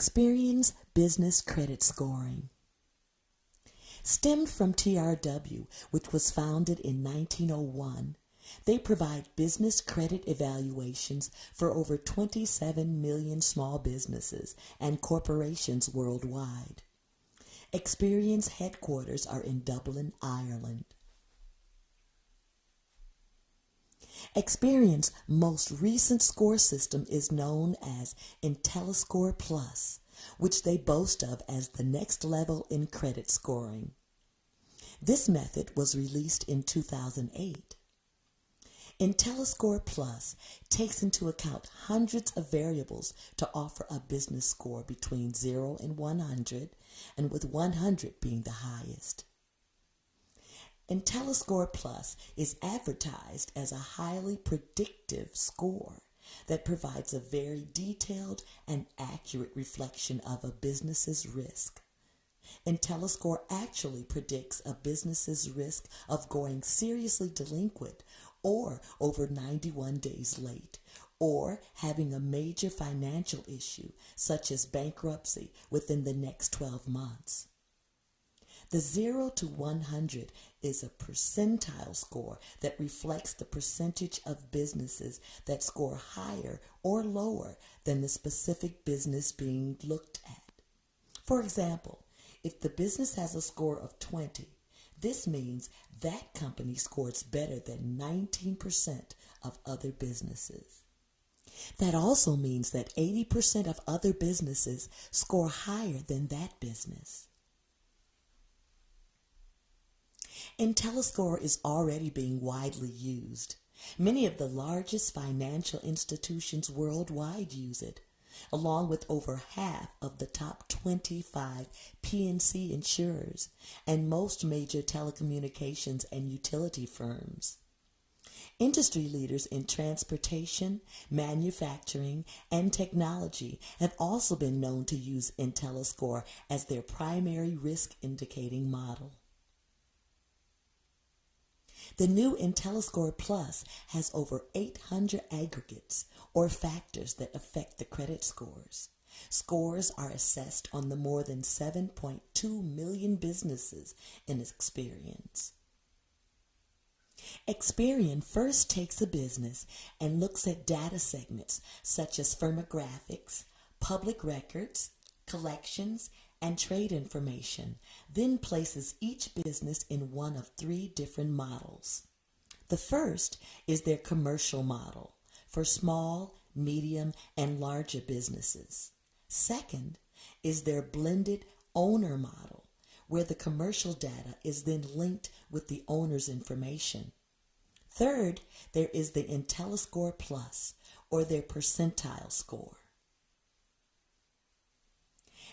Experian Business Credit Scoring stemmed from TRW, which was founded in 1901. They provide business credit evaluations for over 27 million small businesses and corporations worldwide. Experian's headquarters are in Dublin, Ireland. Experian's most recent score system is known as IntelliScore Plus, which they boast of as the next level in credit scoring. This method was released in 2008. IntelliScore Plus takes into account hundreds of variables to offer a business score between 0 and 100, and with 100 being the highest. IntelliScore Plus is advertised as a highly predictive score that provides a very detailed and accurate reflection of a business's risk. IntelliScore actually predicts a business's risk of going seriously delinquent or over 91 days late, or having a major financial issue such as bankruptcy within the next 12 months. The 0 to 100 is a percentile score that reflects the percentage of businesses that score higher or lower than the specific business being looked at. For example, if the business has a score of 20, this means that company scores better than 19% of other businesses. That also means that 80% of other businesses score higher than that business. IntelliScore is already being widely used. Many of the largest financial institutions worldwide use it, along with over half of the top 25 P&C insurers and most major telecommunications and utility firms. Industry leaders in transportation, manufacturing, and technology have also been known to use IntelliScore as their primary risk indicating model. The new IntelliScore Plus has over 800 aggregates or factors that affect the credit scores. Scores are assessed on the more than 7.2 million businesses in Experian. Experian first takes a business and looks at data segments such as firmographics, public records, collections, and trade information, then places each business in one of 3 different models. The first is their commercial model for small, medium, and larger businesses. Second is their blended owner model, where the commercial data is then linked with the owner's information. Third, there is the IntelliScore Plus, or their percentile score.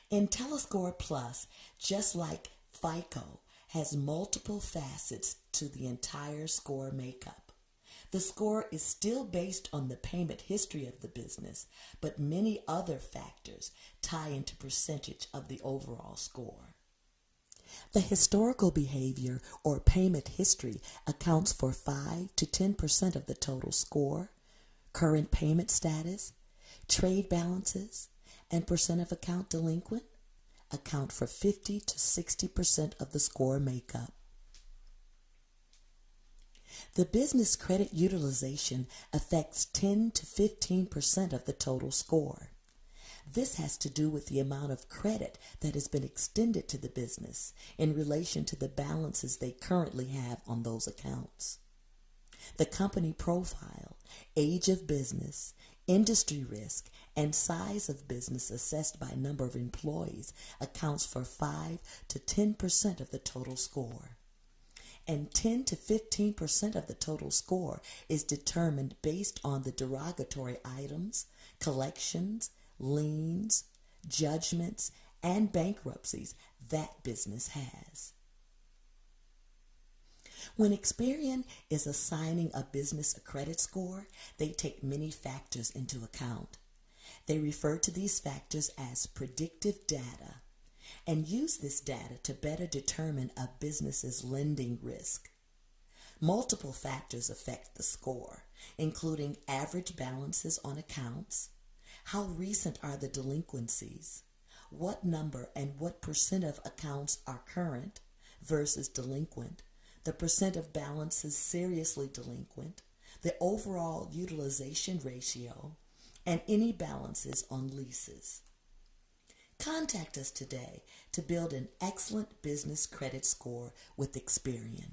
IntelliScore Plus, just like FICO, has multiple facets to the entire score makeup. The score is still based on the payment history of the business, but many other factors tie into percentage of the overall score. The historical behavior or payment history accounts for 5 to 10% of the total score. Current payment status, trade balances, and percent of account delinquent account for 50 to 60% of the score makeup. The business credit utilization affects 10 to 15% of the total score. This has to do with the amount of credit that has been extended to the business in relation to the balances they currently have on those accounts. The company profile, age of business, industry risk, and size of business assessed by number of employees accounts for 5 to 10% of the total score. And 10 to 15% of the total score is determined based on the derogatory items, collections, liens, judgments, and bankruptcies that business has. When Experian is assigning a business a credit score, they take many factors into account. They refer to these factors as predictive data and use this data to better determine a business's lending risk. Multiple factors affect the score, including average balances on accounts, how recent are the delinquencies, what number and what percent of accounts are current versus delinquent, the percent of balances seriously delinquent, the overall utilization ratio, and any balances on leases. Contact us today to build an excellent business credit score with Experian.